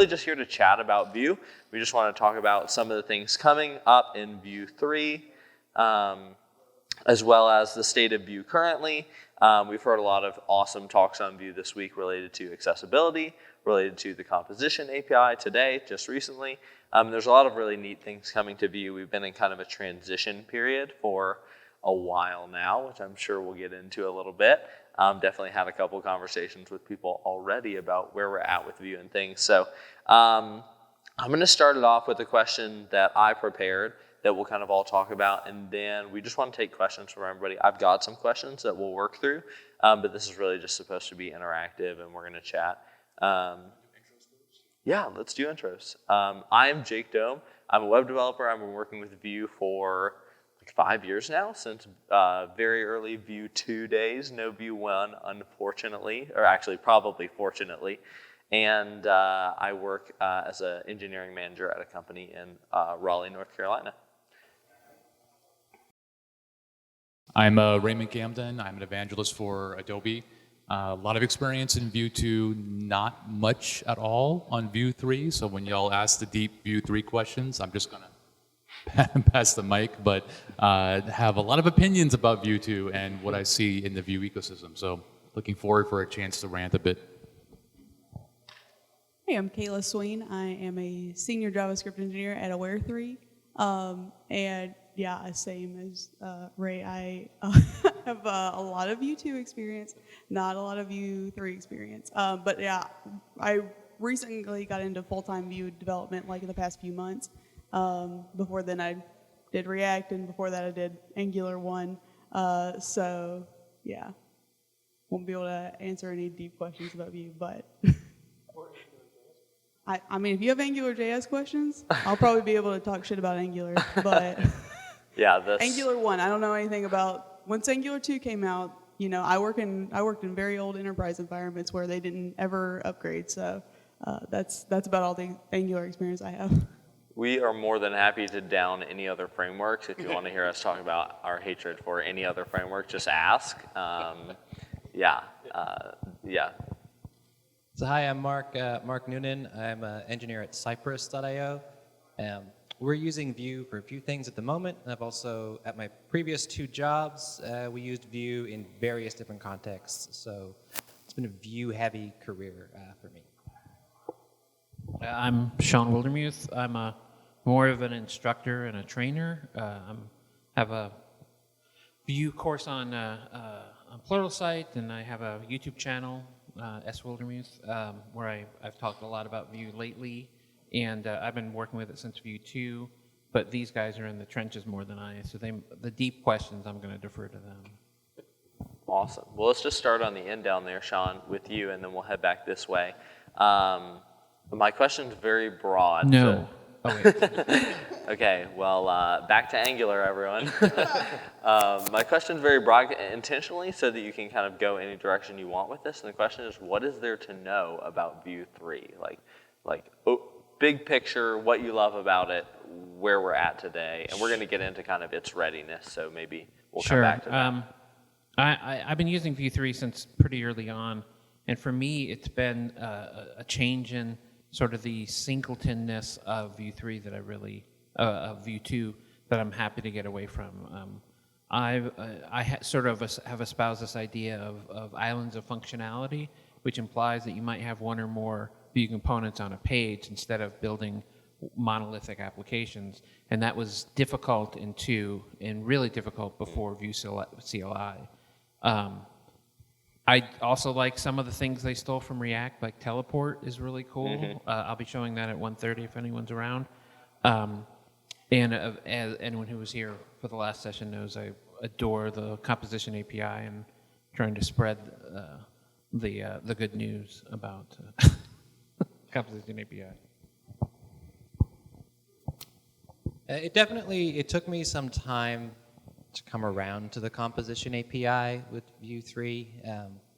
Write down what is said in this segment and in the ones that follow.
really just here to chat about Vue. We just want to talk about some of the things coming up in Vue 3, as well as the state of Vue currently. We've heard a lot of awesome talks on Vue this week related to accessibility, related to the composition API today, just recently. There's a lot of really neat things coming to Vue. We've been in kind of a transition period for a while now, which I'm sure we'll get into a little bit. Definitely had a couple of conversations with people already about where we're at with Vue and things. So I'm going to start it off with a question that I prepared that we'll kind of all talk about, and then we just want to take questions from everybody. I've got some questions that we'll work through, but this is really just supposed to be interactive, and we're going to chat. Yeah, let's do intros. I am Jake Dome. I'm a web developer. I've been working with Vue for like 5 years now, since very early Vue 2 days. No Vue 1, unfortunately, or actually probably fortunately. And I work as an engineering manager at a company in Raleigh, North Carolina. I'm Raymond Camden. I'm an evangelist for Adobe. A lot of experience in Vue 2, not much at all on Vue 3. So when y'all ask the deep Vue 3 questions, I'm just going to pass the mic, but have a lot of opinions about Vue 2 and what I see in the Vue ecosystem. So looking forward for a chance to rant a bit. Hey, I'm Kayla Swain. I am a senior JavaScript engineer at Aware 3. And yeah, same as Ray, I have a lot of Vue 2 experience, not a lot of Vue 3 experience. But yeah, I recently got into full-time Vue development like in the past few months. Before then I did React, and before that I did Angular 1. So yeah, won't be able to answer any deep questions about Vue, but I mean, if you have AngularJS questions, I'll probably be able to talk shit about Angular, but yeah, Angular 1, I don't know anything about. Once Angular 2 came out, you know, I worked in very old enterprise environments where they didn't ever upgrade, so that's about all the Angular experience I have. We are more than happy to down any other frameworks. If you want to hear us talk about our hatred for any other framework, just ask. Yeah. So hi, I'm Mark Noonan. I'm an engineer at Cypress.io. We're using Vue for a few things at the moment. I've also, at my previous 2 jobs, we used Vue in various different contexts. So it's been a Vue-heavy career for me. I'm Sean Wildermuth. I'm more of an instructor and a trainer. I have a Vue course on Pluralsight, and I have a YouTube channel, S. Wildermuth, where I've talked a lot about Vue lately, and I've been working with it since Vue 2, but these guys are in the trenches more than I, so the deep questions, I'm going to defer to them. Awesome. Well, let's just start on the end down there, Sean, with you, and then we'll head back this way. My question's very broad. No. So. Oh, wait. Okay, well, back to Angular, everyone. My question's very broad intentionally so that you can kind of go any direction you want with this. And the question is, what is there to know about Vue 3? Like big picture, what you love about it, where we're at today. And we're going to get into kind of its readiness, so maybe we'll come back to that. I've been using Vue 3 since pretty early on. And for me, it's been a change in sort of the singletonness of Vue 3 that I really, of Vue 2, that I'm happy to get away from. I sort of have espoused this idea of islands of functionality, which implies that you might have one or more Vue components on a page instead of building monolithic applications. And that was difficult in 2 and really difficult before Vue CLI. I also like some of the things they stole from React, like teleport is really cool. Mm-hmm. I'll be showing that at 1:30 if anyone's around. And as anyone who was here for the last session knows, I adore the composition API and trying to spread the good news about composition API. It took me some time to come around to the composition API with Vue 3.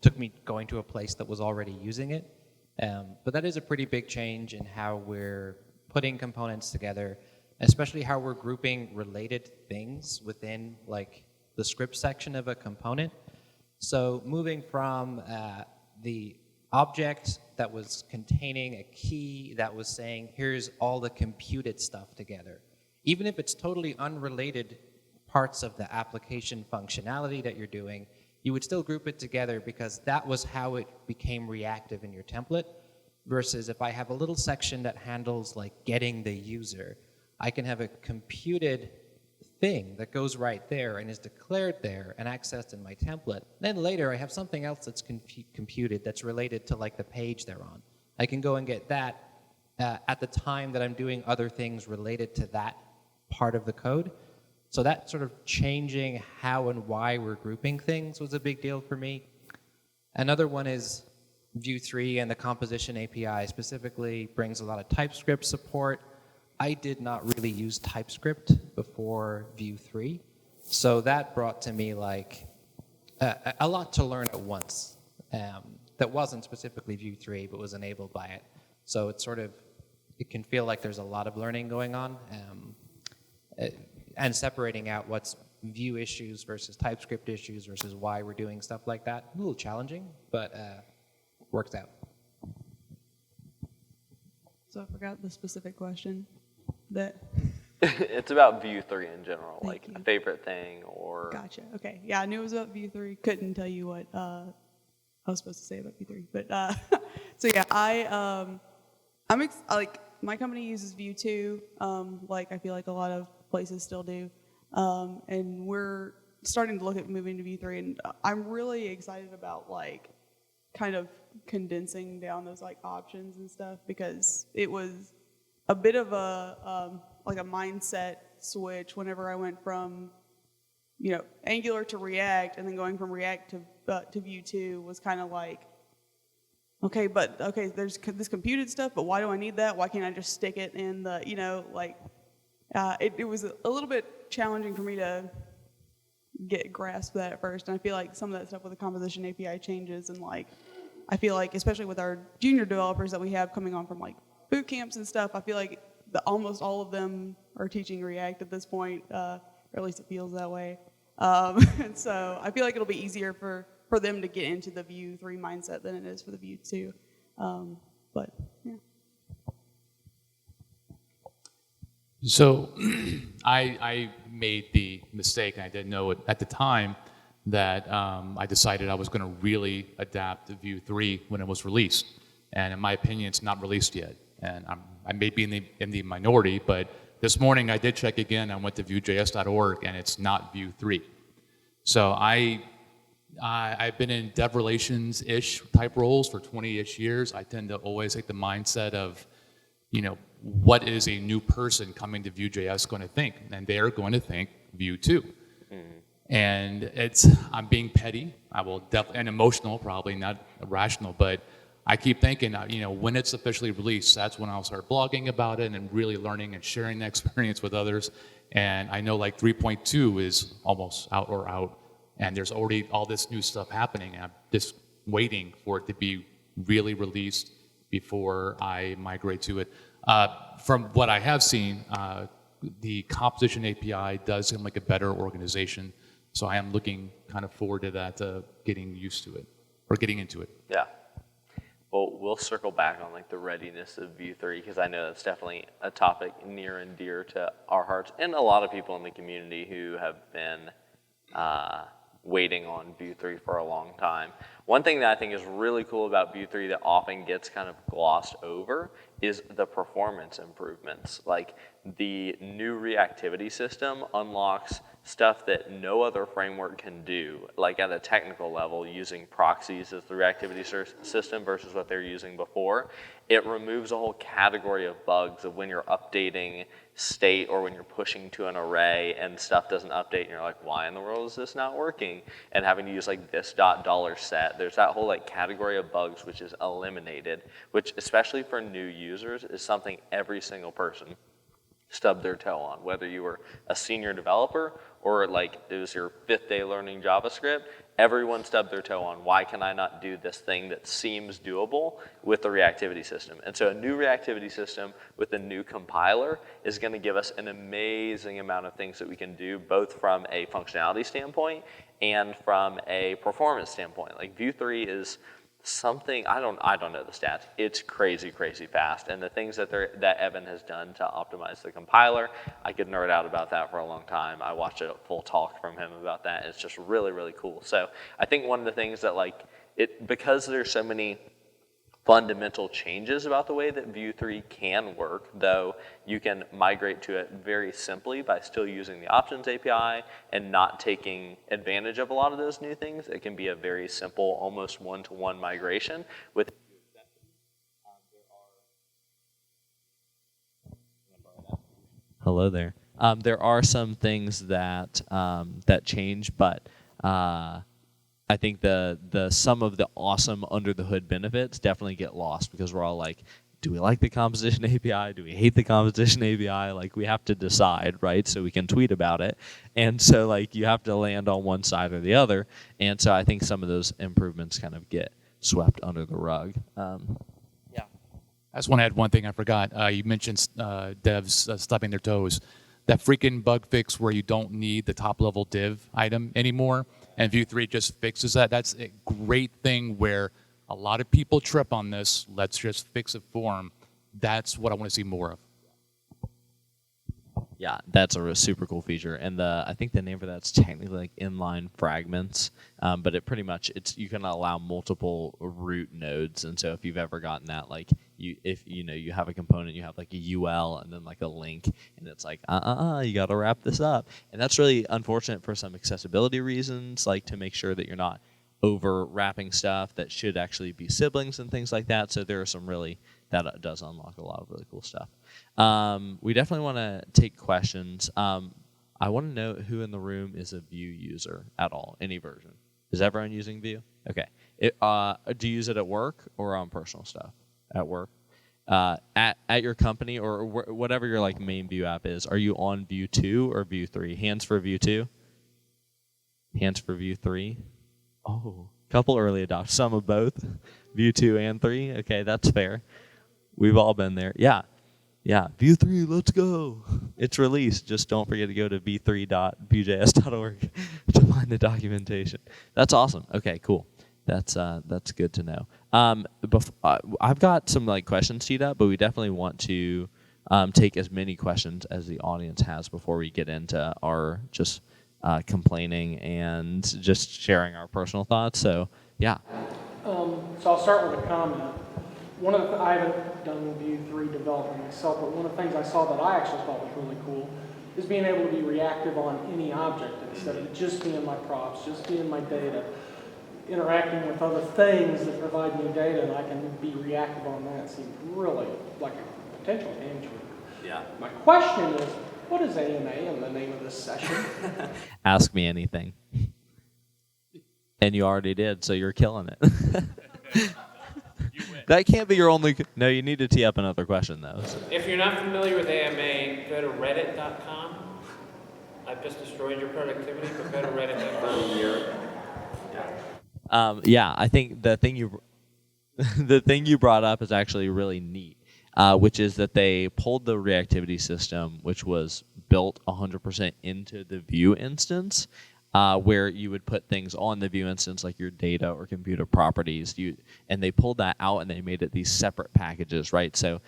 Took me going to a place that was already using it. But that is a pretty big change in how we're putting components together, especially how we're grouping related things within like the script section of a component. So moving from the object that was containing a key that was saying, here's all the computed stuff together. Even if it's totally unrelated parts of the application functionality that you're doing, you would still group it together because that was how it became reactive in your template. Versus if I have a little section that handles like getting the user, I can have a computed thing that goes right there and is declared there and accessed in my template. Then later I have something else that's computed that's related to like the page they're on. I can go and get that at the time that I'm doing other things related to that part of the code. So that sort of changing how and why we're grouping things was a big deal for me. Another one is Vue 3 and the composition API specifically brings a lot of TypeScript support. I did not really use TypeScript before Vue 3, so that brought to me like a lot to learn at once that wasn't specifically Vue 3 but was enabled by it. So it's sort of, it can feel like there's a lot of learning going on and separating out what's Vue issues versus TypeScript issues versus why we're doing stuff like that. A little challenging, but worked out. So I forgot the specific question. That. It's about Vue 3 in general, Thank like you. a favorite thing or. Gotcha. Okay. Yeah, I knew it was about Vue 3. Couldn't tell you what I was supposed to say about Vue 3, but so yeah, like my company uses Vue 2. Like I feel like a lot of places still do, and we're starting to look at moving to Vue 3, and I'm really excited about like kind of condensing down those like options and stuff because it was a bit of a like a mindset switch whenever I went from Angular to React, and then going from React to Vue 2 was kind of like, okay, there's this computed stuff, but why do I need that? Why can't I just stick it in the it was a little bit challenging for me to grasp that at first, and I feel like some of that stuff with the composition API changes, and like I feel like especially with our junior developers that we have coming on from like boot camps and stuff, I feel like almost all of them are teaching React at this point, or at least it feels that way. And so I feel like it'll be easier for them to get into the Vue 3 mindset than it is for the Vue 2. But yeah. So I made the mistake, and I didn't know it at the time, that I decided I was going to really adapt to Vue 3 when it was released. And in my opinion, it's not released yet. And I may be in the minority, but this morning I did check again. I went to vuejs.org, and it's not Vue 3. So I've been in dev relations-ish type roles for 20-ish years. I tend to always take the mindset of, what is a new person coming to Vue.js going to think? And they're going to think Vue 2. And I'm being petty. I will definitely, and emotional, probably not rational, but I keep thinking, when it's officially released, that's when I'll start blogging about it and really learning and sharing the experience with others. And I know like 3.2 is almost out, and there's already all this new stuff happening, and I'm just waiting for it to be really released before I migrate to it. From what I have seen, the composition API does seem like a better organization, so I am looking kind of forward to that, getting used to it, or getting into it. Yeah. Well, we'll circle back on like the readiness of Vue 3 because I know that's definitely a topic near and dear to our hearts and a lot of people in the community who have been waiting on Vue 3 for a long time. One thing that I think is really cool about Vue 3 that often gets kind of glossed over is the performance improvements. Like the new reactivity system unlocks stuff that no other framework can do, like at a technical level, using proxies as the reactivity system versus what they're using before. It removes a whole category of bugs of when you're updating state or when you're pushing to an array and stuff doesn't update and you're like, why in the world is this not working? And having to use like this $set. There's that whole like category of bugs which is eliminated, which especially for new users is something every single person stubbed their toe on, whether you were a senior developer or like it was your 5th day learning JavaScript. Everyone stubbed their toe on why can I not do this thing that seems doable with the reactivity system. And so a new reactivity system with a new compiler is going to give us an amazing amount of things that we can do, both from a functionality standpoint and from a performance standpoint. Like Vue 3 is something, I don't know the stats. It's crazy fast. And the things that Evan has done to optimize the compiler, I could nerd out about that for a long time. I watched a full talk from him about that. It's just really cool. So I think one of the things that because there's so many fundamental changes about the way that Vue 3 can work, though you can migrate to it very simply by still using the options API and not taking advantage of a lot of those new things. It can be a very simple, almost one-to-one migration with Hello there. There are some things that that change, but I think the some of the awesome under the hood benefits definitely get lost because we're all like, do we like the composition API? Do we hate the composition API? Like we have to decide, right? So we can tweet about it. And so like you have to land on one side or the other. And so I think some of those improvements kind of get swept under the rug. I just want to add one thing I forgot. You mentioned devs stubbing their toes. That freaking bug fix where you don't need the top-level div item anymore, and Vue 3 just fixes that. That's a great thing where a lot of people trip on this. Let's just fix it for them. That's what I want to see more of. Yeah, that's a super cool feature, and I think the name for that's technically like inline fragments, but it pretty much you can allow multiple root nodes, and so if you've ever gotten that, like you have a component, you have like a UL and then like a link, and it's like you got to wrap this up, and that's really unfortunate for some accessibility reasons, like to make sure that you're not over wrapping stuff that should actually be siblings and things like that. So there are some that does unlock a lot of really cool stuff. We definitely want to take questions. I want to know who in the room is a Vue user at all, any version. Is everyone using Vue? Okay. Do you use it at work or on personal stuff? At work? At your company or whatever your like main Vue app is, are you on Vue 2 or Vue 3? Hands for Vue 2? Hands for Vue 3? Oh, couple early adopters, some of both, Vue 2 and 3. Okay, that's fair. We've all been there. Yeah, Vue 3, let's go. It's released. Just don't forget to go to v3.vuejs.org to find the documentation. That's awesome. Okay, cool. That's good to know. I've got some like questions teed up, but we definitely want to take as many questions as the audience has before we get into our just complaining and just sharing our personal thoughts. So, yeah. So I'll start with a comment. I haven't done Vue 3 development myself, but one of the things I saw that I actually thought was really cool is being able to be reactive on any object instead of just being my props, just being my data, interacting with other things that provide me data, and I can be reactive on that. Seems really like a potential game changer. Yeah. My question is, what is AMA in the name of this session? Ask me anything. And you already did, so you're killing it. That can't be your only... No, you need to tee up another question, though. So. If you're not familiar with AMA, go to reddit.com. I've just destroyed your productivity, but go to reddit.com. Yeah, I think the thing you brought up is actually really neat, which is that they pulled the reactivity system, which was built 100% into the Vue instance, where you would put things on the Vue instance like your data or computer properties, and they pulled that out and they made it these separate packages, right? So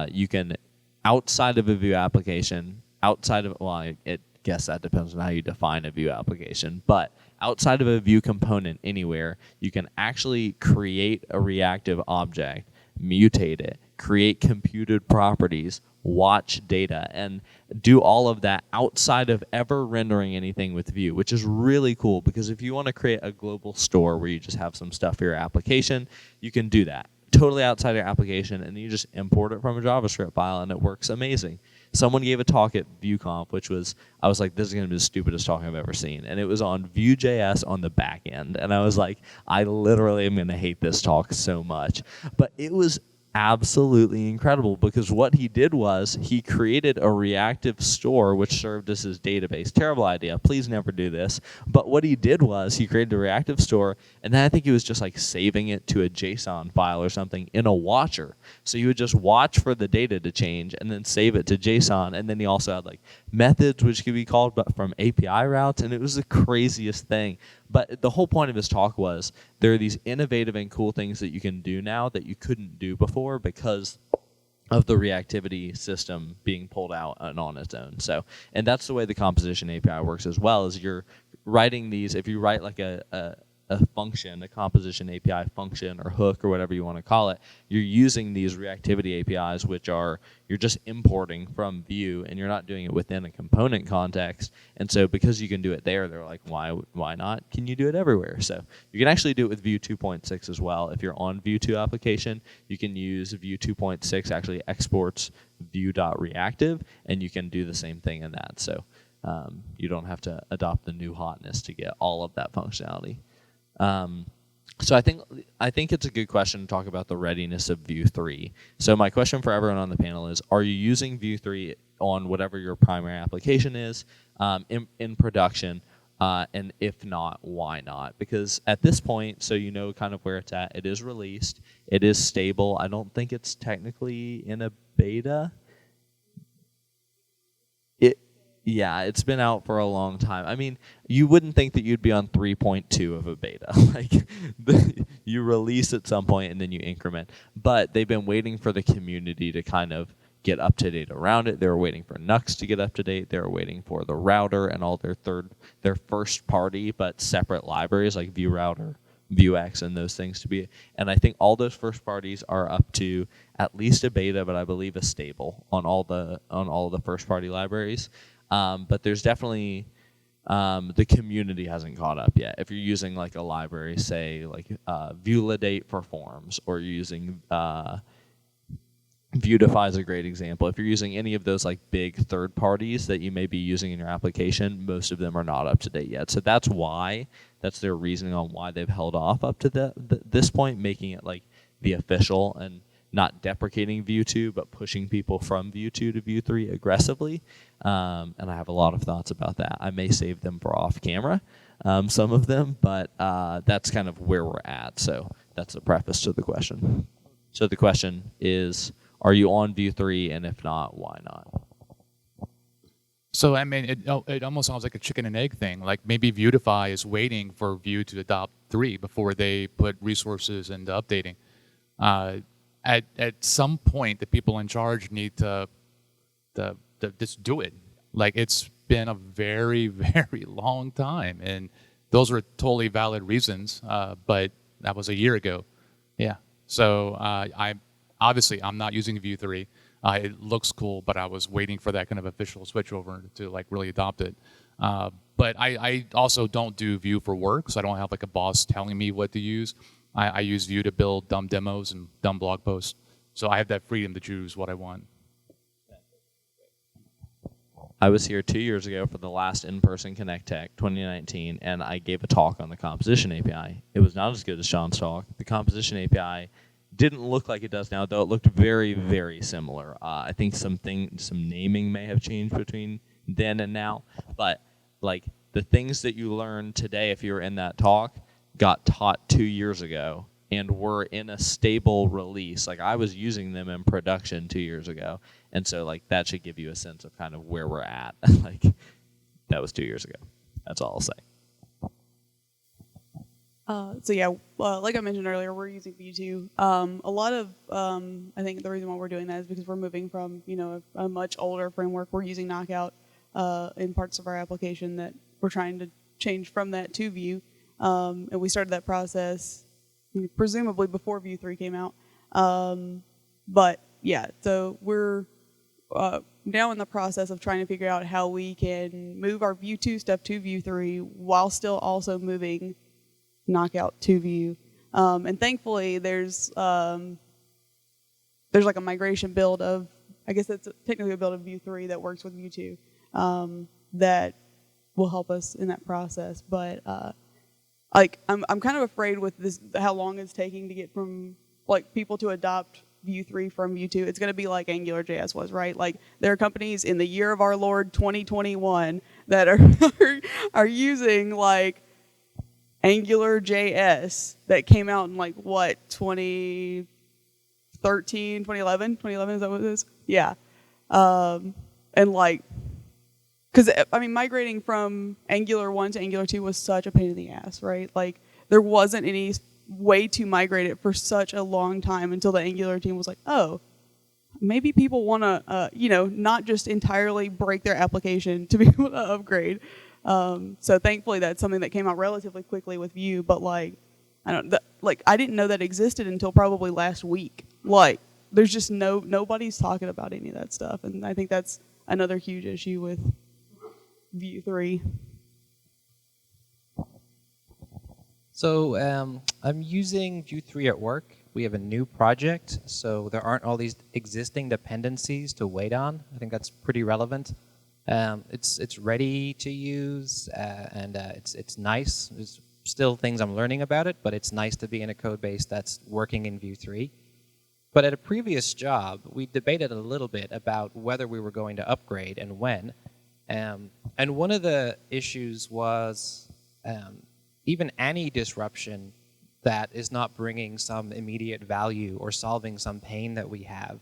you can, outside of a Vue application, I guess that depends on how you define a Vue application, but outside of a Vue component anywhere, you can actually create a reactive object, mutate it, create computed properties, watch data, and do all of that outside of ever rendering anything with Vue, which is really cool because if you want to create a global store where you just have some stuff for your application, you can do that totally outside your application, and you just import it from a JavaScript file, and it works amazing. Someone gave a talk at VueConf, I was like, this is going to be the stupidest talk I've ever seen, and it was on Vue.js on the back end, and I was like, I literally am going to hate this talk so much, but it was absolutely incredible, because what he did was he created a reactive store which served as his database. Terrible idea. Please never do this. But what he did was he created a reactive store, and then I think he was just like saving it to a JSON file or something in a watcher. So you would just watch for the data to change and then save it to JSON. And then he also had like methods which could be called but from API routes, and it was the craziest thing. But the whole point of his talk was there are these innovative and cool things that you can do now that you couldn't do before because of the reactivity system being pulled out and on its own. So, and that's the way the composition API works as well, is you're writing these, if you write like a function, a composition API function or hook or whatever you want to call it, you're using these reactivity APIs, which are, you're just importing from Vue, and you're not doing it within a component context. And so because you can do it there, they're like, why not? Can you do it everywhere? So you can actually do it with Vue 2.6 as well. If you're on Vue 2 application, you can use Vue 2.6 actually exports Vue.reactive, and you can do the same thing in that. So you don't have to adopt the new hotness to get all of that functionality. So I think it's a good question to talk about the readiness of Vue 3. So my question for everyone on the panel is, are you using Vue 3 on whatever your primary application is in production? And if not, why not? Because at this point, so you know kind of where it's at, it is released, it is stable. I don't think it's technically in a beta. Yeah, it's been out for a long time. I mean, you wouldn't think that you'd be on 3.2 of a beta. Like, you release at some point and then you increment. But they've been waiting for the community to kind of get up to date around it. They were waiting for Nux to get up to date. They were waiting for the router and all their first party but separate libraries like Vue Router, Vuex, and those things to be. And I think all those first parties are up to at least a beta, but I believe a stable on all the first party libraries. But there's definitely the community hasn't caught up yet. If you're using like a library, say like Vuelidate for forms, or you're using Vuetify is a great example. If you're using any of those like big third parties that you may be using in your application, most of them are not up to date yet. So that's their reasoning on why they've held off up to this point, making it like the official and not deprecating Vue 2, but pushing people from Vue 2 to Vue 3 aggressively. And I have a lot of thoughts about that. I may save them for off camera, some of them, but that's kind of where we're at. So that's the preface to the question. So the question is, are you on Vue 3? And if not, why not? So, I mean, it almost sounds like a chicken and egg thing. Like maybe Vuetify is waiting for Vue to adopt 3 before they put resources into updating. At some point, the people in charge need to just do it. Like, it's been a very, very long time, and those were totally valid reasons, but that was a year ago. Yeah. So I'm not using Vue 3. It looks cool, but I was waiting for that kind of official switchover to like really adopt it. But I also don't do Vue for work, so I don't have like a boss telling me what to use. I use Vue to build dumb demos and dumb blog posts. So I have that freedom to choose what I want. I was here 2 years ago for the last in-person ConnectTech 2019, and I gave a talk on the composition API. It was not as good as Sean's talk. The composition API didn't look like it does now, though it looked very, very similar. I think some naming may have changed between then and now, but like the things that you learned today, if you were in that talk, got taught 2 years ago and were in a stable release. Like, I was using them in production 2 years ago, and so like that should give you a sense of kind of where we're at. Like, that was 2 years ago. That's all I'll say. So yeah, like I mentioned earlier, we're using Vue 2. A lot of, I think the reason why we're doing that is because we're moving from, a much older framework. We're using Knockout in parts of our application that we're trying to change from that to Vue. And we started that process presumably before Vue 3 came out. But yeah, so we're now in the process of trying to figure out how we can move our Vue 2 stuff to Vue 3 while still also moving Knockout to Vue. And thankfully there's like a migration build of, I guess that's technically a build of Vue 3 that works with Vue 2 that will help us in that process. But like I'm kind of afraid with this, how long it's taking to get from like people to adopt Vue 3 from Vue 2, it's going to be like AngularJS was, right? Like there are companies in the year of our Lord 2021 that are using like AngularJS that came out in like what 2013, 2011, 2011 is that what it is? Yeah, and like. Because, I mean, migrating from Angular 1 to Angular 2 was such a pain in the ass, right? Like, there wasn't any way to migrate it for such a long time until the Angular team was like, oh, maybe people want to, not just entirely break their application to be able to upgrade. So thankfully, that's something that came out relatively quickly with Vue. But like, I didn't know that existed until probably last week. Like, there's just nobody's talking about any of that stuff, and I think that's another huge issue with Vue 3. So I'm using Vue 3 at work. We have a new project, so there aren't all these existing dependencies to wait on. I think that's pretty relevant. It's ready to use, and it's nice. There's still things I'm learning about it, but it's nice to be in a code base that's working in Vue 3. But at a previous job, we debated a little bit about whether we were going to upgrade and when. And one of the issues was even any disruption that is not bringing some immediate value or solving some pain that we have,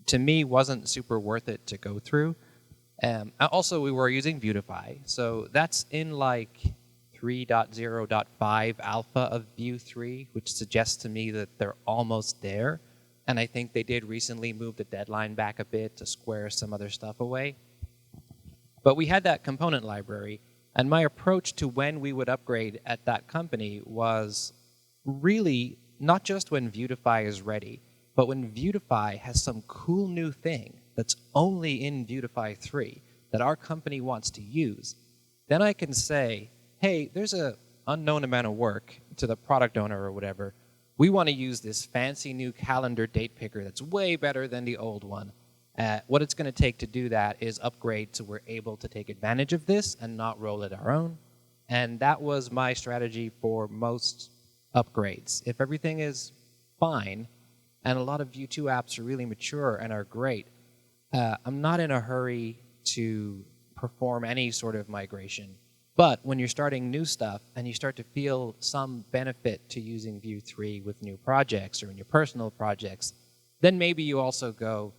to me, wasn't super worth it to go through. Also, we were using Vuetify, so that's in like 3.0.5 alpha of Vue 3, which suggests to me that they're almost there. And I think they did recently move the deadline back a bit to square some other stuff away. But we had that component library, and my approach to when we would upgrade at that company was really not just when Vuetify is ready, but when Vuetify has some cool new thing that's only in Vuetify 3 that our company wants to use. Then I can say, hey, there's an unknown amount of work to the product owner or whatever. We want to use this fancy new calendar date picker that's way better than the old one. What it's going to take to do that is upgrade so we're able to take advantage of this and not roll it our own. And that was my strategy for most upgrades. If everything is fine, and a lot of Vue 2 apps are really mature and are great, I'm not in a hurry to perform any sort of migration. But when you're starting new stuff and you start to feel some benefit to using Vue 3 with new projects or in your personal projects, then maybe you also go,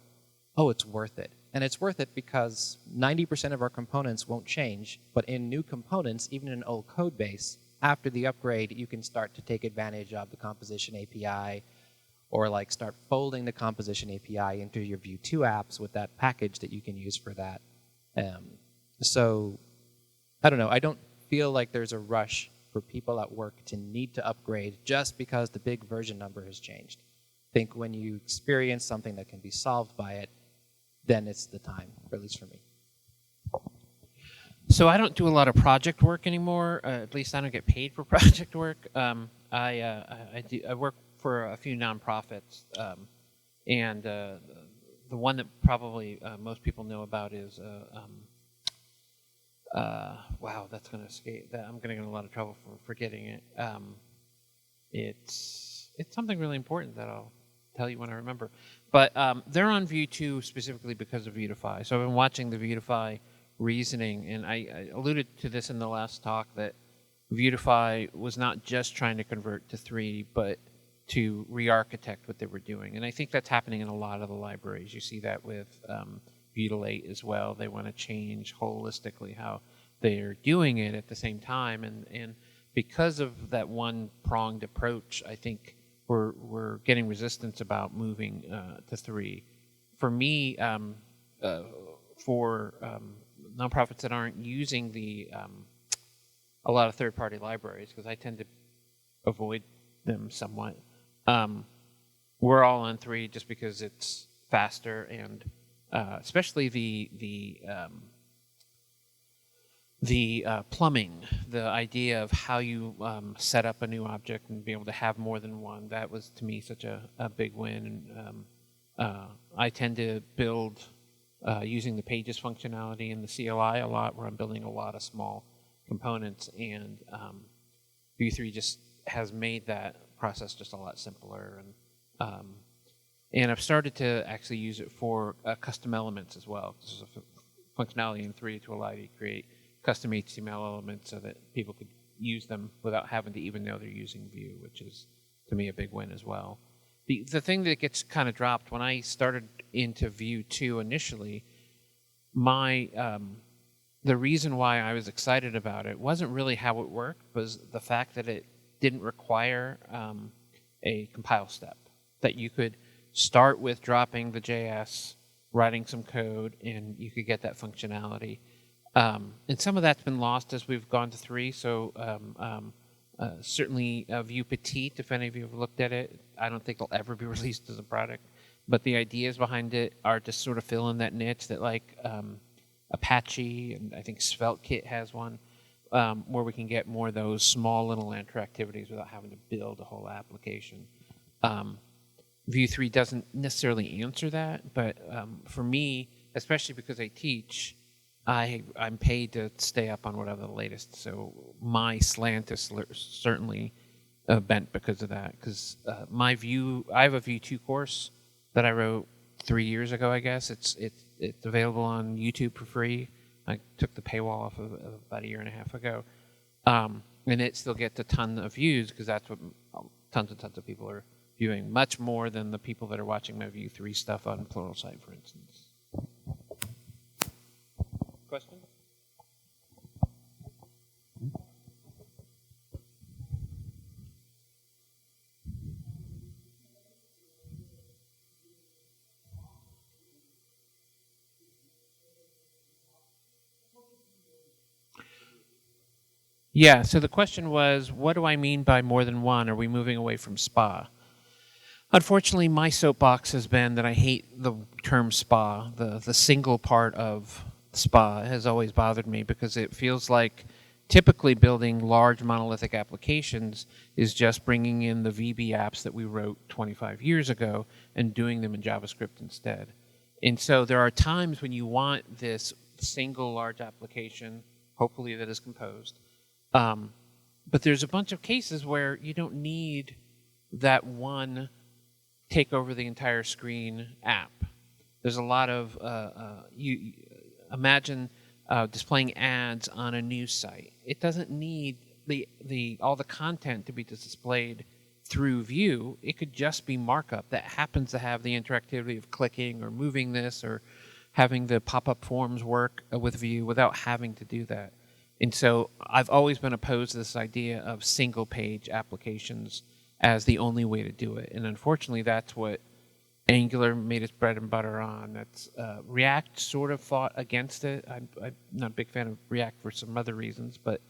oh, it's worth it. And it's worth it because 90% of our components won't change, but in new components, even in an old code base, after the upgrade, you can start to take advantage of the composition API or like start folding the composition API into your Vue 2 apps with that package that you can use for that. So I don't know. I don't feel like there's a rush for people at work to need to upgrade just because the big version number has changed. I think when you experience something that can be solved by it, then it's the time, or at least for me. So I don't do a lot of project work anymore. At least I don't get paid for project work. I work for a few nonprofits, and the one that probably most people know about is wow, that's going to escape. I'm going to get in a lot of trouble for forgetting it. It's something really important that I'll tell you when I remember. But they're on Vue 2 specifically because of Vuetify. So I've been watching the Vuetify reasoning, and I alluded to this in the last talk that Vuetify was not just trying to convert to 3, but to re-architect what they were doing. And I think that's happening in a lot of the libraries. You see that with Butyl 8 as well. They want to change holistically how they're doing it at the same time. And because of that one-pronged approach, I think we're getting resistance about moving to 3. For me, for nonprofits that aren't using a lot of third-party libraries, because I tend to avoid them somewhat, we're all on 3 just because it's faster, and especially the plumbing, the idea of how you set up a new object and be able to have more than one, that was to me such a big win. And I tend to build using the pages functionality in the CLI a lot, where I'm building a lot of small components, and Vue 3 just has made that process just a lot simpler. And And I've started to actually use it for custom elements as well. There's a functionality in 3 to allow you to create custom HTML elements so that people could use them without having to even know they're using Vue, which is, to me, a big win as well. The thing that gets kind of dropped, when I started into Vue 2 initially, the reason why I was excited about it wasn't really how it worked, was the fact that it didn't require a compile step, that you could start with dropping the JS, writing some code, and you could get that functionality. And some of that's been lost as we've gone to 3. So certainly Vue Petite, if any of you have looked at it, I don't think it'll ever be released as a product. But the ideas behind it are to sort of fill in that niche that like Apache, and I think SvelteKit has one, where we can get more of those small little interactivities without having to build a whole application. Vue 3 doesn't necessarily answer that, but for me, especially because I teach, I'm paid to stay up on whatever the latest. So my slant is certainly bent because of that. Because I have a Vue 2 course that I wrote 3 years ago, I guess. It's available on YouTube for free. I took the paywall off of about a year and a half ago. And it still gets a ton of views because that's what tons and tons of people are viewing, much more than the people that are watching my Vue 3 stuff on Pluralsight, for instance. Question? Yeah, so the question was, what do I mean by more than one? Are we moving away from SPA? Unfortunately, my soapbox has been that I hate the term SPA. The single part of SPA has always bothered me because it feels like typically building large monolithic applications is just bringing in the VB apps that we wrote 25 years ago and doing them in JavaScript instead. And so there are times when you want this single large application, hopefully that is composed. But there's a bunch of cases where you don't need that one take over the entire screen app. There's a lot of, you imagine displaying ads on a news site. It doesn't need all the content to be displayed through Vue. It could just be markup that happens to have the interactivity of clicking or moving this or having the pop-up forms work with Vue without having to do that. And so I've always been opposed to this idea of single-page applications as the only way to do it. And unfortunately, that's what Angular made its bread and butter on. That's React sort of fought against it. I'm not a big fan of React for some other reasons, but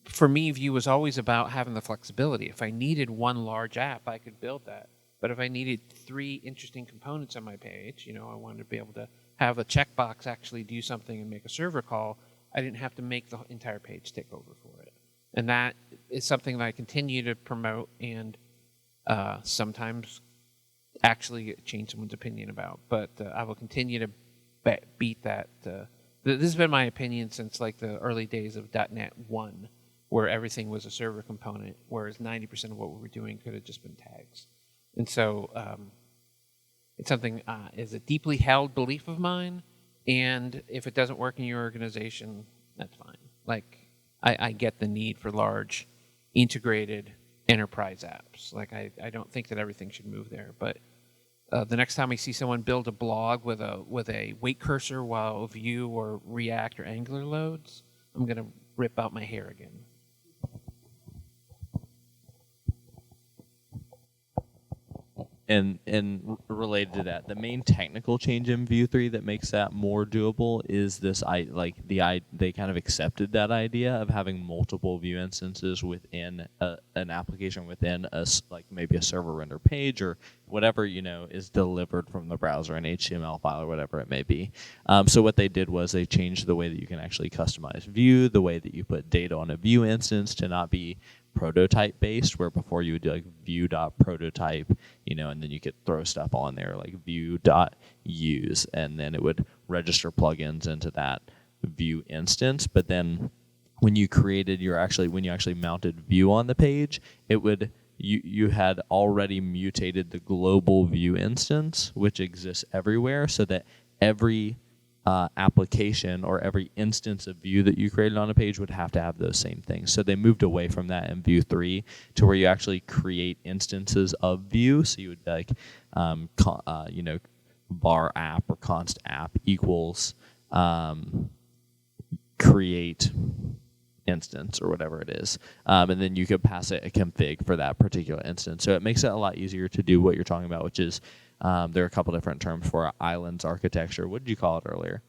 for me, Vue was always about having the flexibility. If I needed one large app, I could build that. But if I needed 3 interesting components on my page, I wanted to be able to have a checkbox actually do something and make a server call, I didn't have to make the entire page take over for it. And that is something that I continue to promote and sometimes actually change someone's opinion about. But I will continue to beat that. This has been my opinion since like the early days of .NET 1, where everything was a server component, whereas 90% of what we were doing could have just been tags. And so it's something is a deeply held belief of mine. And if it doesn't work in your organization, that's fine. Like, I get the need for large, integrated enterprise apps. Like, I don't think that everything should move there. But the next time I see someone build a blog with a wait cursor while Vue or React or Angular loads, I'm going to rip out my hair again. And related to that, the main technical change in Vue 3 that makes that more doable is this they kind of accepted that idea of having multiple Vue instances within an application within maybe a server render page or whatever is delivered from the browser, an HTML file or whatever it may be. So what they did was they changed the way that you can actually customize Vue, the way that you put data on a Vue instance to not be prototype based, where before you would do like view.prototype, and then you could throw stuff on there like view.use, and then it would register plugins into that Vue instance. But then when you created when you actually mounted Vue on the page, you had already mutated the global Vue instance, which exists everywhere, so that every application or every instance of Vue that you created on a page would have to have those same things. So they moved away from that in Vue 3 to where you actually create instances of Vue. So you would be like, var app or const app equals create instance or whatever it is. And then you could pass it a config for that particular instance. So it makes it a lot easier to do what you're talking about, which is there are a couple different terms for islands architecture. What did you call it earlier?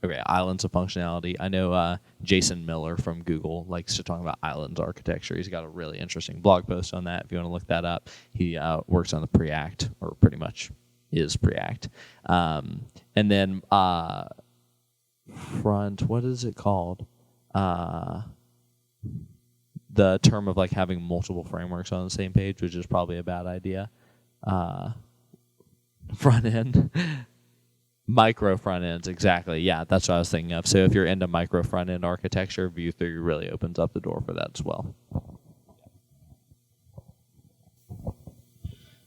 Okay, islands of functionality. I know Jason Miller from Google likes to talk about islands architecture. He's got a really interesting blog post on that if you want to look that up. He works on the Preact, or pretty much is Preact. And then front, what is it called? The term of like having multiple frameworks on the same page, which is probably a bad idea. Front end. Micro front ends, exactly. Yeah, that's what I was thinking of. So if you're into micro front end architecture, Vue 3 really opens up the door for that as well.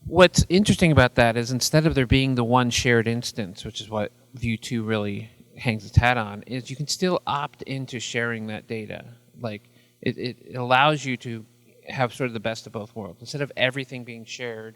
What's interesting about that is instead of there being the one shared instance, which is what Vue 2 really hangs its hat on, is you can still opt into sharing that data. Like it allows you to have sort of the best of both worlds. Instead of everything being shared,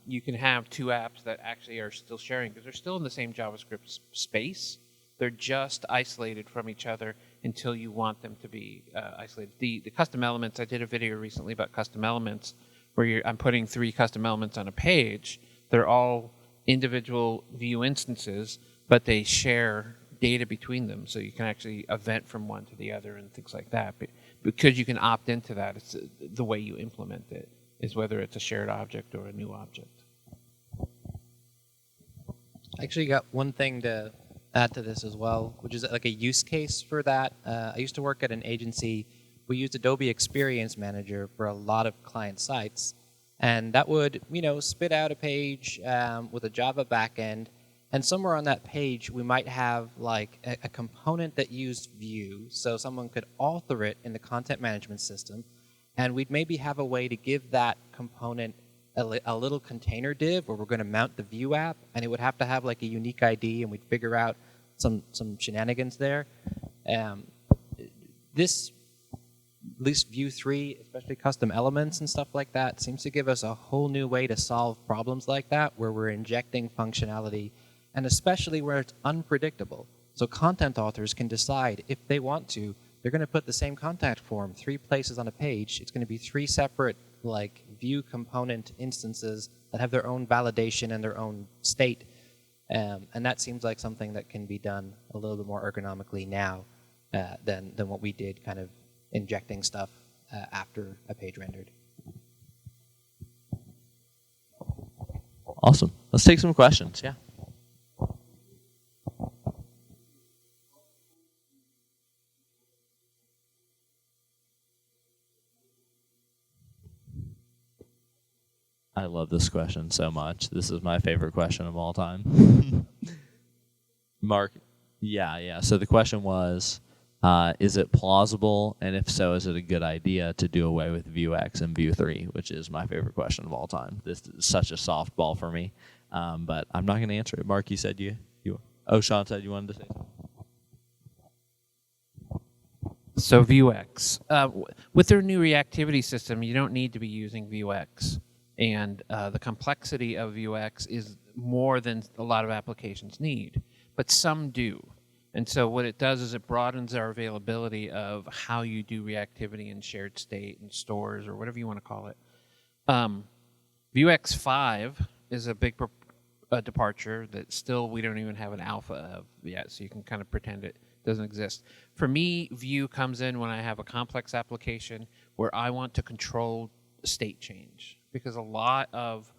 you can have two apps that actually are still sharing because they're still in the same JavaScript space. They're just isolated from each other until you want them to be isolated. The custom elements, I did a video recently about custom elements where I'm putting 3 custom elements on a page. They're all individual Vue instances, but they share data between them, so you can actually event from one to the other and things like that. But because you can opt into that, it's the way you implement it is whether it's a shared object or a new object. I actually got one thing to add to this as well, which is like a use case for that. I used to work at an agency. We used Adobe Experience Manager for a lot of client sites, and that would, spit out a page with a Java backend, and somewhere on that page we might have like a component that used Vue, so someone could author it in the content management system, and we'd maybe have a way to give that component a little container div where we're going to mount the Vue app, and it would have to have like a unique ID, and we'd figure out some shenanigans there. This, at least Vue 3, especially custom elements and stuff like that, seems to give us a whole new way to solve problems like that, where we're injecting functionality, and especially where it's unpredictable. So content authors can decide if they want to, they're going to put the same contact form 3 places on a page. It's going to be 3 separate like Vue component instances that have their own validation and their own state. And that seems like something that can be done a little bit more ergonomically now than what we did, kind of injecting stuff after a page rendered. Awesome. Let's take some questions. Yeah. I love this question so much. This is my favorite question of all time. Mark, yeah. So the question was, is it plausible, and if so, is it a good idea to do away with Vuex and Vue 3, which is my favorite question of all time. This is such a softball for me, but I'm not going to answer it. Mark, you said you. Oh, Sean said you wanted to say something. So Vuex. With their new reactivity system, you don't need to be using Vuex. And the complexity of Vuex is more than a lot of applications need, but some do. And so what it does is it broadens our availability of how you do reactivity in shared state and stores or whatever you want to call it. Vuex 5 is a big departure that still we don't even have an alpha of yet, so you can kind of pretend it doesn't exist. For me, Vue comes in when I have a complex application where I want to control state change, because a lot of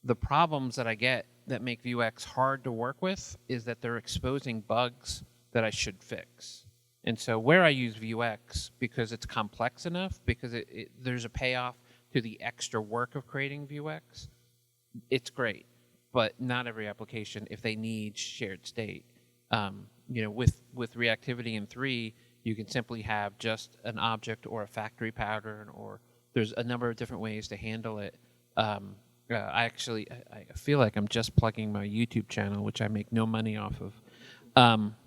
the problems that I get that make Vuex hard to work with is that they're exposing bugs that I should fix. And so where I use Vuex, because it's complex enough, because there's a payoff to the extra work of creating Vuex, it's great. But not every application, if they need shared state. With reactivity in 3, You can simply have just an object or a factory pattern, or there's a number of different ways to handle it. I feel like I'm just plugging my YouTube channel, which I make no money off of.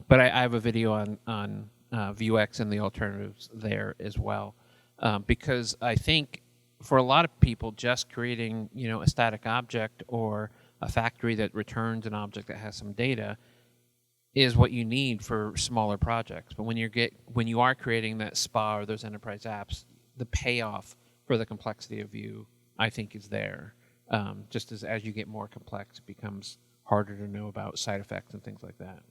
But I have a video on Vuex and the alternatives there as well, because I think for a lot of people, just creating a static object or a factory that returns an object that has some data is what you need for smaller projects. But when you are creating that SPA or those enterprise apps, the payoff for the complexity of Vue, I think, is there. Just as you get more complex, it becomes harder to know about side effects and things like that.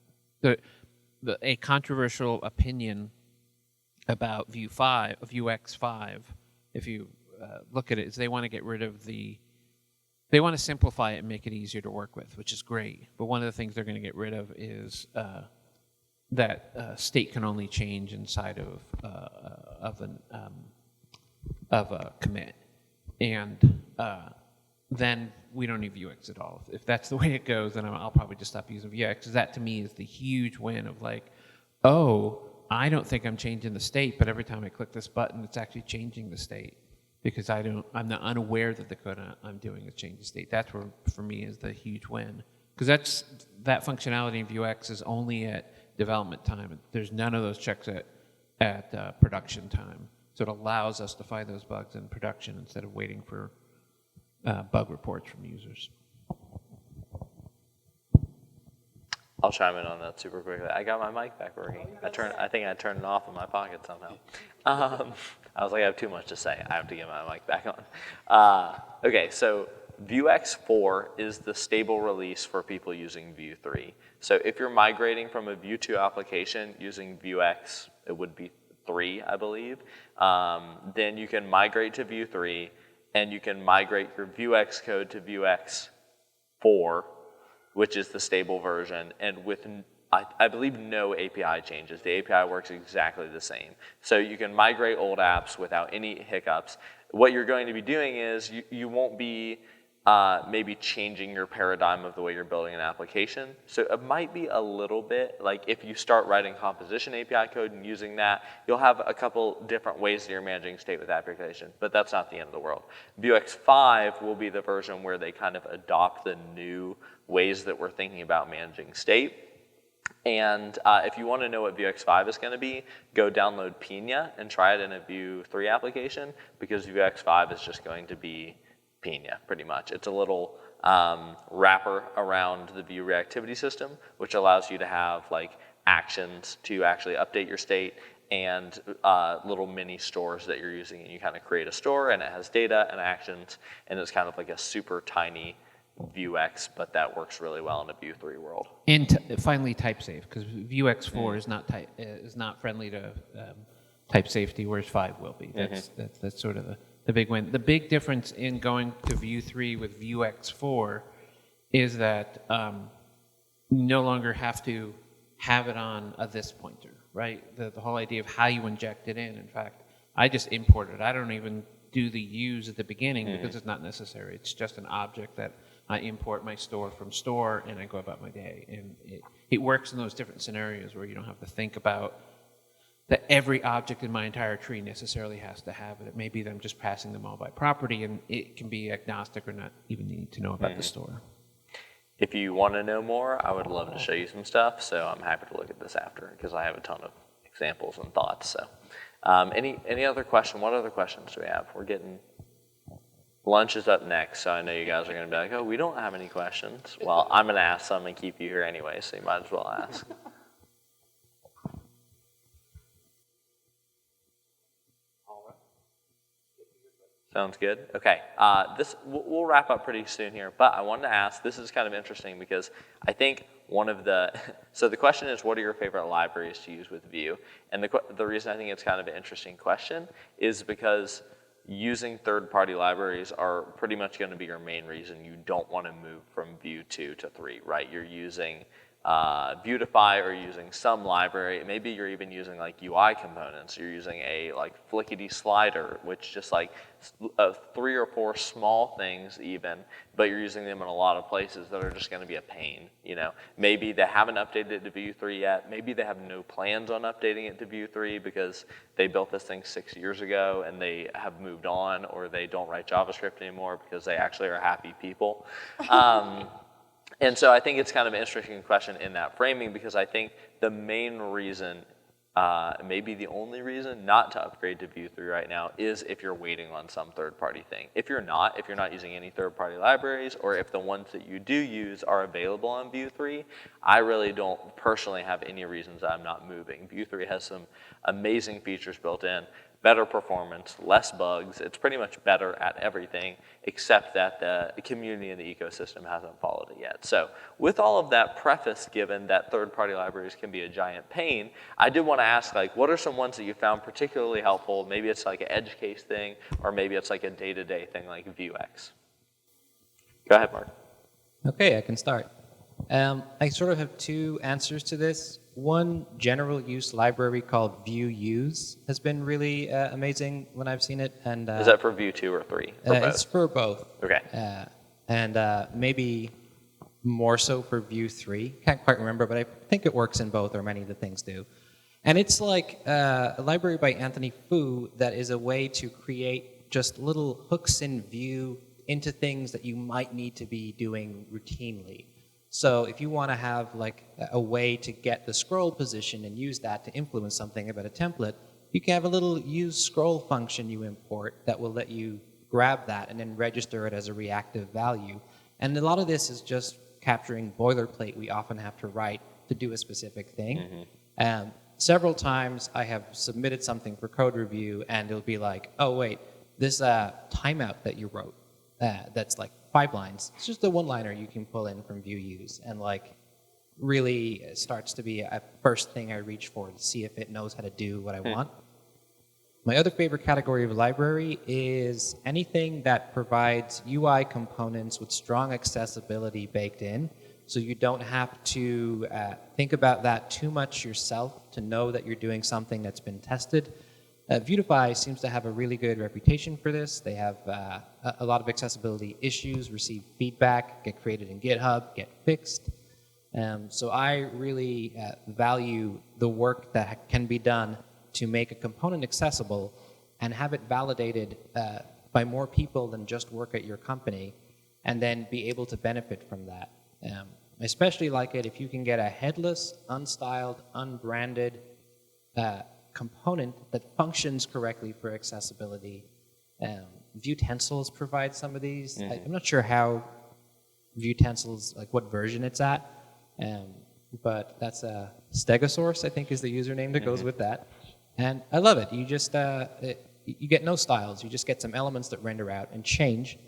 A controversial opinion about Vuex 5, if you look at it, is they want to get rid of they want to simplify it and make it easier to work with, which is great. But one of the things they're going to get rid of is that state can only change inside of a commit, and then we don't need Vuex at all. If that's the way it goes, then I'll probably just stop using Vuex. Because that to me is the huge win of like, oh, I don't think I'm changing the state, but every time I click this button, it's actually changing the state. Because I'm not unaware that the code I'm doing is changing state. That's where, for me, is the huge win. Because that functionality in Vuex is only at development time. There's none of those checks at production time. So it allows us to find those bugs in production instead of waiting for bug reports from users. I'll chime in on that super quickly. I got my mic back working. I think I turned it off in my pocket somehow. I was like, I have too much to say. I have to get my mic back on. Okay, so Vuex 4 is the stable release for people using Vue 3. So if you're migrating from a Vue 2 application using Vuex, it would be 3, I believe, then you can migrate to Vue 3, and you can migrate your Vuex code to Vuex 4, which is the stable version, and with, I believe, no API changes. The API works exactly the same. So you can migrate old apps without any hiccups. What you're going to be doing is you won't be maybe changing your paradigm of the way you're building an application. So it might be a little bit like if you start writing composition API code and using that, you'll have a couple different ways that you're managing state with application, but that's not the end of the world. Vuex 5 will be the version where they kind of adopt the new ways that we're thinking about managing state. And if you want to know what Vuex 5 is going to be, go download Pina and try it in a Vue 3 application, because Vuex 5 is just going to be Pina, pretty much. It's a little wrapper around the Vue reactivity system, which allows you to have like actions to actually update your state and little mini stores that you're using. And you kind of create a store, and it has data and actions, and it's kind of like a super tiny Vuex, but that works really well in a Vue 3 world. And finally, type safe, because Vuex 4 is not friendly to type safety, whereas 5 will be. That's sort of the big win. The big difference in going to Vue 3 with Vuex 4 is that you no longer have to have it on a this pointer, right? The whole idea of how you inject it in. In fact, I just import it. I don't even do the use at the beginning because it's not necessary. It's just an object that I import my store from store, and I go about my day. And it works in those different scenarios where you don't have to think about that every object in my entire tree necessarily has to have it. It may be that I'm just passing them all by property, and it can be agnostic or not even need to know about the store. If you want to know more, I would love to show you some stuff, so I'm happy to look at this after, because I have a ton of examples and thoughts. So, any other question? What other questions do we have? We're getting... Lunch is up next, so I know you guys are going to be like, oh, we don't have any questions. Well, I'm going to ask some and keep you here anyway, so you might as well ask. Sounds good. Okay, we'll wrap up pretty soon here, but I wanted to ask, this is kind of interesting because I think one of the, so the question is, what are your favorite libraries to use with Vue? And the reason I think it's kind of an interesting question is because using third-party libraries are pretty much going to be your main reason you don't want to move from Vue 2 to 3, right? You're using Vuetify or using some library. Maybe you're even using like UI components. You're using a like flickety slider, which just like 3 or 4 small things even, but you're using them in a lot of places that are just going to be a pain. You know, maybe they haven't updated it to Vue 3 yet. Maybe they have no plans on updating it to Vue 3 because they built this thing 6 years ago and they have moved on, or they don't write JavaScript anymore because they actually are happy people. And so I think it's kind of an interesting question in that framing, because I think the main reason, maybe the only reason not to upgrade to Vue 3 right now is if you're waiting on some third-party thing. If you're not using any third-party libraries, or if the ones that you do use are available on Vue 3, I really don't personally have any reasons I'm not moving. Vue 3 has some amazing features built in. Better performance, less bugs. It's pretty much better at everything, except that the community and the ecosystem hasn't followed it yet. So with all of that preface given that third-party libraries can be a giant pain, I did want to ask, like, what are some ones that you found particularly helpful? Maybe it's like an edge case thing, or maybe it's like a day-to-day thing like Vuex. Go ahead, Mark. Okay, I can start. I sort of have 2 answers to this. One general use library called VUE has been really amazing when I've seen it. And is that for Vue 2 or 3? For both? It's for both. Okay. And maybe more so for Vue 3. Can't quite remember, but I think it works in both, or many of the things do. And it's like a library by Anthony Fu that is a way to create just little hooks in Vue into things that you might need to be doing routinely. So if you want to have like a way to get the scroll position and use that to influence something about a template, you can have a little use scroll function you import that will let you grab that and then register it as a reactive value. And a lot of this is just capturing boilerplate we often have to write to do a specific thing. Several times I have submitted something for code review and it'll be like, oh wait, this timeout that you wrote, that's like 5 lines. It's just a 1-liner you can pull in from VUE, and like really starts to be a first thing I reach for to see if it knows how to do what I want. My other favorite category of library is anything that provides UI components with strong accessibility baked in, so you don't have to think about that too much yourself to know that you're doing something that's been tested. Vuetify seems to have a really good reputation for this. They have a lot of accessibility issues, receive feedback, get created in GitHub, get fixed. So I really value the work that can be done to make a component accessible and have it validated by more people than just work at your company, and then be able to benefit from that. I especially like it if you can get a headless, unstyled, unbranded component that functions correctly for accessibility. Vue Tensils provides some of these. I'm not sure how Vue Tensils, like what version it's at, but that's a Stegosaurus, I think is the username that goes with that. And I love it. You just, you get no styles. You just get some elements that render out and change.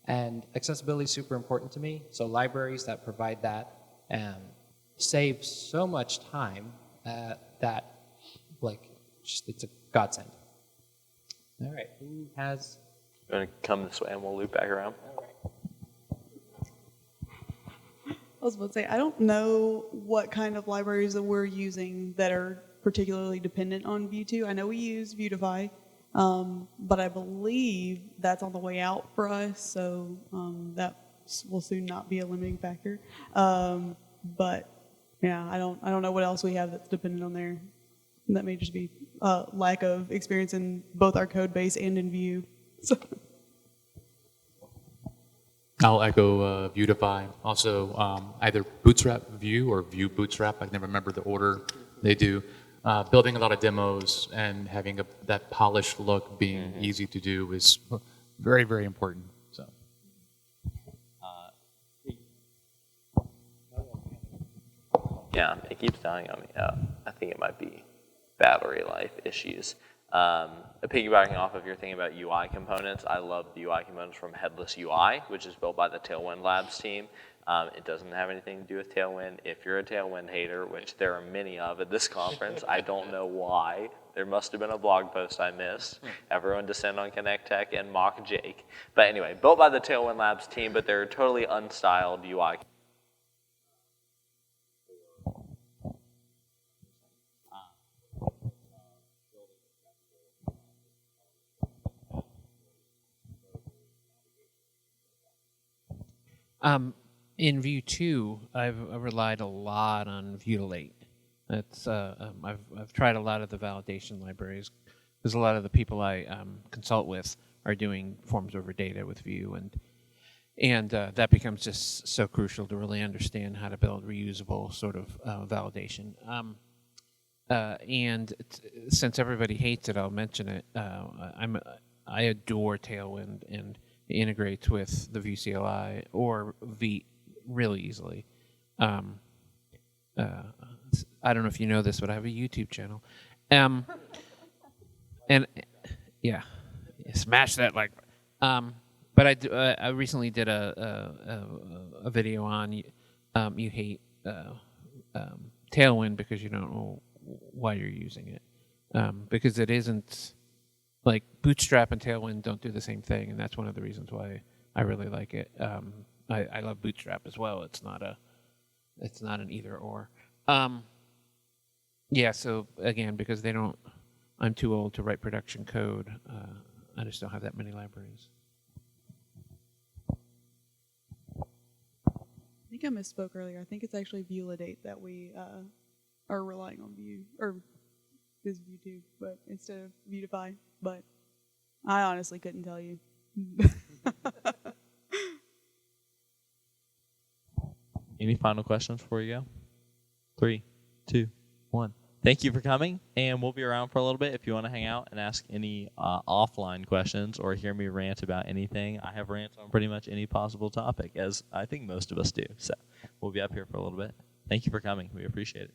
And accessibility is super important to me. So libraries that provide that save so much time that, like, just, it's a godsend. All right, who has? You want to come this way and we'll loop back around? All right. I was about to say, I don't know what kind of libraries that we're using that are particularly dependent on Vue 2. I know we use Vuetify, but I believe that's on the way out for us, so that will soon not be a limiting factor. But yeah, I don't know what else we have that's dependent on there. That may just be lack of experience in both our code base and in Vue. So. I'll echo Vuetify. Also, either Bootstrap Vue or Vue Bootstrap. I can never remember the order they do. Building a lot of demos and having that polished look being easy to do is very, very important. So. Yeah, it keeps dying on me. I think it might be battery life issues. Piggybacking off of your thing about UI components, I love the UI components from Headless UI, which is built by the Tailwind Labs team. It doesn't have anything to do with Tailwind. If you're a Tailwind hater, which there are many of at this conference, I don't know why. There must have been a blog post I missed. Everyone descend on ConnectTech and mock Jake. But anyway, built by the Tailwind Labs team, but they're totally unstyled UI In Vue 2, I've relied a lot on Vue. That's I've tried a lot of the validation libraries because a lot of the people I consult with are doing forms over data with Vue, and that becomes just so crucial to really understand how to build reusable sort of validation. Since everybody hates it, I'll mention it. I adore Tailwind, and it integrates with the Vue CLI or V really easily. I don't know if you know this, but I have a YouTube channel, and yeah, smash that like. But I recently did a video on you hate Tailwind because you don't know why you're using it, because it isn't like Bootstrap and Tailwind don't do the same thing, and that's one of the reasons why I really like it. I love Bootstrap as well. It's not an either or. Yeah. So again, because they don't, I'm too old to write production code. I just don't have that many libraries. I think I misspoke earlier. I think it's actually Vulidate that we are relying on Vue, or is Vue 2, but instead of Vuetify. But I honestly couldn't tell you. Any final questions before you go? 3, 2, 1. Thank you for coming, and we'll be around for a little bit if you want to hang out and ask any offline questions or hear me rant about anything. I have rants on pretty much any possible topic, as I think most of us do. So we'll be up here for a little bit. Thank you for coming. We appreciate it.